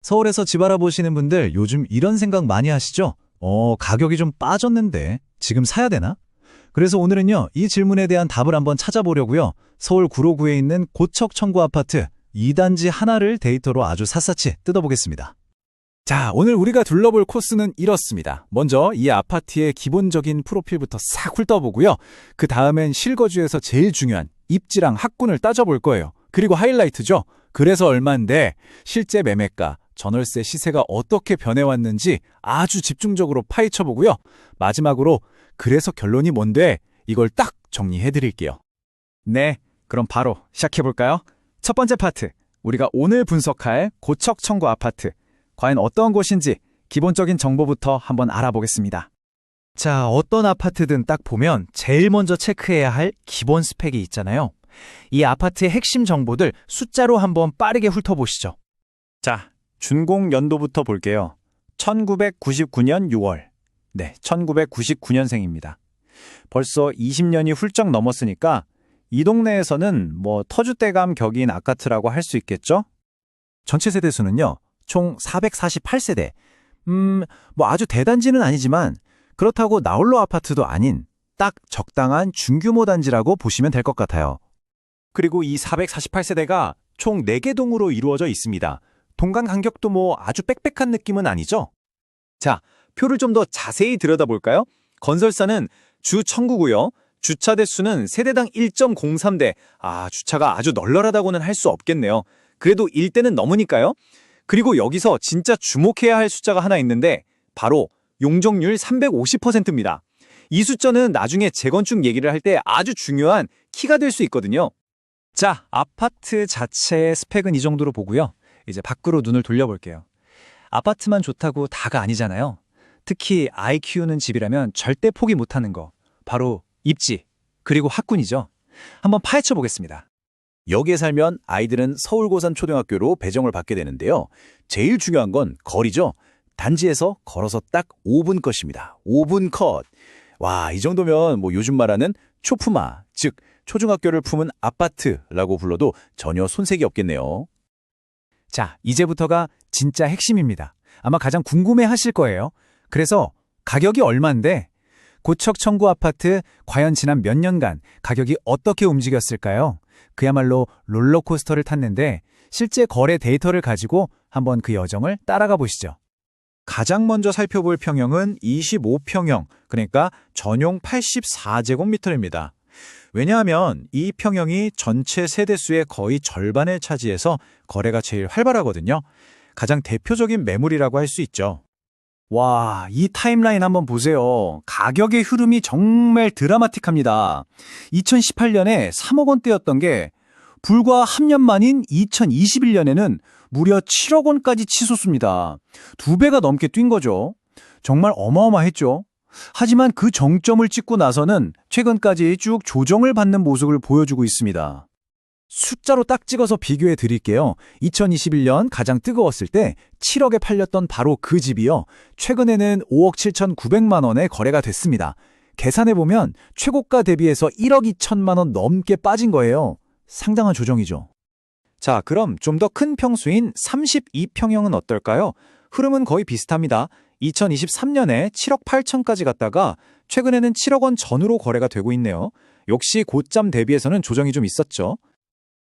서울에서 집 알아보시는 분들 요즘 이런 생각 많이 하시죠? 가격이 좀 빠졌는데 지금 사야 되나? 그래서 오늘은요, 이 질문에 대한 답을 한번 찾아보려고요. 서울 구로구에 있는 고척 청구 아파트 2단지 하나를 데이터로 아주 샅샅이 뜯어보겠습니다. 자, 오늘 우리가 둘러볼 코스는 이렇습니다. 먼저 이 아파트의 기본적인 프로필부터 싹 훑어보고요. 그 다음엔 실거주에서 제일 중요한 입지랑 학군을 따져볼 거예요. 그리고 하이라이트죠. 그래서 얼마인데 실제 매매가, 전월세 시세가 어떻게 변해왔는지 아주 집중적으로 파헤쳐보고요. 마지막으로 그래서 결론이 뭔데 이걸 딱 정리해드릴게요. 네, 그럼 바로 시작해볼까요? 첫 번째 파트, 우리가 오늘 분석할 고척 청구 아파트. 과연 어떤 곳인지 기본적인 정보부터 한번 알아보겠습니다. 자, 어떤 아파트든 딱 보면 제일 먼저 체크해야 할 기본 스펙이 있잖아요. 이 아파트의 핵심 정보들 숫자로 한번 빠르게 훑어보시죠. 자, 준공 연도부터 볼게요. 1999년 6월. 네, 1999년생입니다. 벌써 20년이 훌쩍 넘었으니까 이 동네에서는 터줏대감 격인 아파트라고 할 수 있겠죠? 전체 세대수는요, 총 448세대. 아주 대단지는 아니지만 그렇다고 나홀로 아파트도 아닌 딱 적당한 중규모 단지라고 보시면 될 것 같아요. 그리고 이 448세대가 총 4개 동으로 이루어져 있습니다. 동간 간격도 아주 빽빽한 느낌은 아니죠? 자, 표를 좀 더 자세히 들여다볼까요? 건설사는 주 청구고요. 주차 대수는 세대당 1.03대. 주차가 아주 널널하다고는 할 수 없겠네요. 그래도 1대는 넘으니까요. 그리고 여기서 진짜 주목해야 할 숫자가 하나 있는데 바로 용적률 350%입니다. 이 숫자는 나중에 재건축 얘기를 할 때 아주 중요한 키가 될 수 있거든요. 자, 아파트 자체의 스펙은 이 정도로 보고요. 이제 밖으로 눈을 돌려볼게요. 아파트만 좋다고 다가 아니잖아요. 특히 아이 키우는 집이라면 절대 포기 못하는 거. 바로 입지, 그리고 학군이죠. 한번 파헤쳐 보겠습니다. 여기에 살면 아이들은 서울고산초등학교로 배정을 받게 되는데요. 제일 중요한 건 거리죠. 단지에서 걸어서 딱 5분 컷입니다. 5분 컷. 와, 이 정도면 요즘 말하는 초품화, 즉 초중학교를 품은 아파트라고 불러도 전혀 손색이 없겠네요. 자, 이제부터가 진짜 핵심입니다. 아마 가장 궁금해하실 거예요. 그래서 가격이 얼마인데 고척 청구 아파트 과연 지난 몇 년간 가격이 어떻게 움직였을까요? 그야말로 롤러코스터를 탔는데 실제 거래 데이터를 가지고 한번 그 여정을 따라가 보시죠. 가장 먼저 살펴볼 평형은 25평형, 그러니까 전용 84제곱미터입니다. 왜냐하면 이 평형이 전체 세대수의 거의 절반을 차지해서 거래가 제일 활발하거든요. 가장 대표적인 매물이라고 할 수 있죠. 와, 이 타임라인 한번 보세요. 가격의 흐름이 정말 드라마틱합니다. 2018년에 3억 원대였던 게 불과 한 년 만인 2021년에는 무려 7억 원까지 치솟습니다. 2배가 넘게 뛴 거죠. 정말 어마어마했죠. 하지만 그 정점을 찍고 나서는 최근까지 쭉 조정을 받는 모습을 보여주고 있습니다. 숫자로 딱 찍어서 비교해 드릴게요. 2021년 가장 뜨거웠을 때 7억에 팔렸던 바로 그 집이요. 최근에는 5억 7,900만 원에 거래가 됐습니다. 계산해보면 최고가 대비해서 1억 2천만 원 넘게 빠진 거예요. 상당한 조정이죠. 자, 그럼 좀 더 큰 평수인 32평형은 어떨까요? 흐름은 거의 비슷합니다. 2023년에 7억 8천까지 갔다가 최근에는 7억 원 전후로 거래가 되고 있네요. 역시 고점 대비해서는 조정이 좀 있었죠.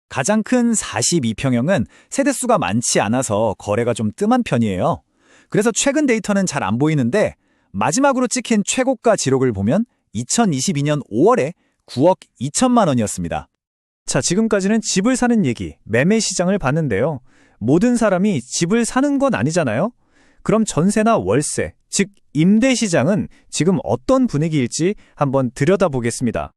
가장 큰 42평형은 세대수가 많지 않아서 거래가 좀 뜸한 편이에요. 그래서 최근 데이터는 잘 안 보이는데 마지막으로 찍힌 최고가 지록을 보면 2022년 5월에 9억 2천만 원이었습니다. 자, 지금까지는 집을 사는 얘기, 매매 시장을 봤는데요. 모든 사람이 집을 사는 건 아니잖아요. 그럼 전세나 월세, 즉 임대 시장은 지금 어떤 분위기일지 한번 들여다보겠습니다.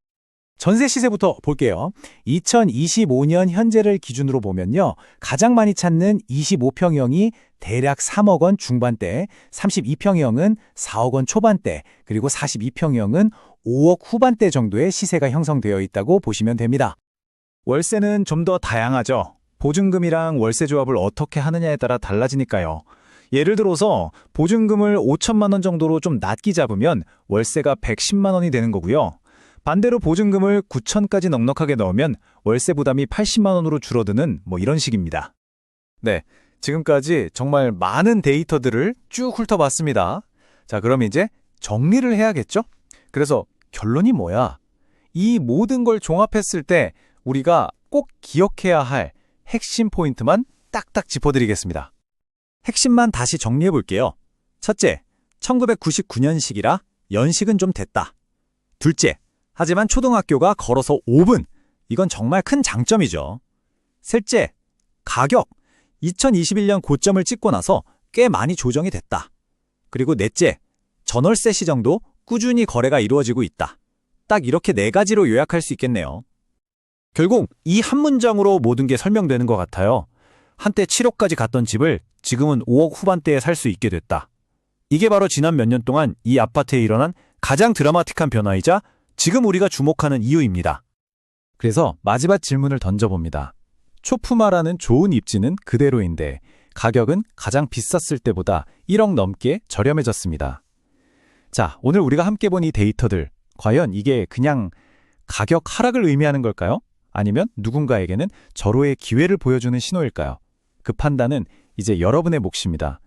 전세 시세부터 볼게요. 2025년 현재를 기준으로 보면요. 가장 많이 찾는 25평형이 대략 3억 원 중반대, 32평형은 4억 원 초반대, 그리고 42평형은 5억 후반대 정도의 시세가 형성되어 있다고 보시면 됩니다. 월세는 좀 더 다양하죠. 보증금이랑 월세 조합을 어떻게 하느냐에 따라 달라지니까요. 예를 들어서 보증금을 5천만 원 정도로 좀 낮게 잡으면 월세가 110만 원이 되는 거고요. 반대로 보증금을 9천까지 넉넉하게 넣으면 월세 부담이 80만 원으로 줄어드는 이런 식입니다. 네, 지금까지 정말 많은 데이터들을 쭉 훑어봤습니다. 자, 그럼 이제 정리를 해야겠죠? 그래서 결론이 뭐야? 이 모든 걸 종합했을 때 우리가 꼭 기억해야 할 핵심 포인트만 딱딱 짚어드리겠습니다. 핵심만 다시 정리해 볼게요. 첫째, 1999년식이라 연식은 좀 됐다. 둘째, 하지만 초등학교가 걸어서 5분. 이건 정말 큰 장점이죠. 셋째, 가격. 2021년 고점을 찍고 나서 꽤 많이 조정이 됐다. 그리고 넷째, 전월세 시정도 꾸준히 거래가 이루어지고 있다. 딱 이렇게 네 가지로 요약할 수 있겠네요. 결국 이 한 문장으로 모든 게 설명되는 것 같아요. 한때 7억까지 갔던 집을 지금은 5억 후반대에 살 수 있게 됐다. 이게 바로 지난 몇 년 동안 이 아파트에 일어난 가장 드라마틱한 변화이자 지금 우리가 주목하는 이유입니다. 그래서 마지막 질문을 던져봅니다. 초품화라는 좋은 입지는 그대로인데 가격은 가장 비쌌을 때보다 1억 넘게 저렴해졌습니다. 자, 오늘 우리가 함께 본 이 데이터들, 과연 이게 그냥 가격 하락을 의미하는 걸까요? 아니면 누군가에게는 절호의 기회를 보여주는 신호일까요? 그 판단은 이제 여러분의 몫입니다.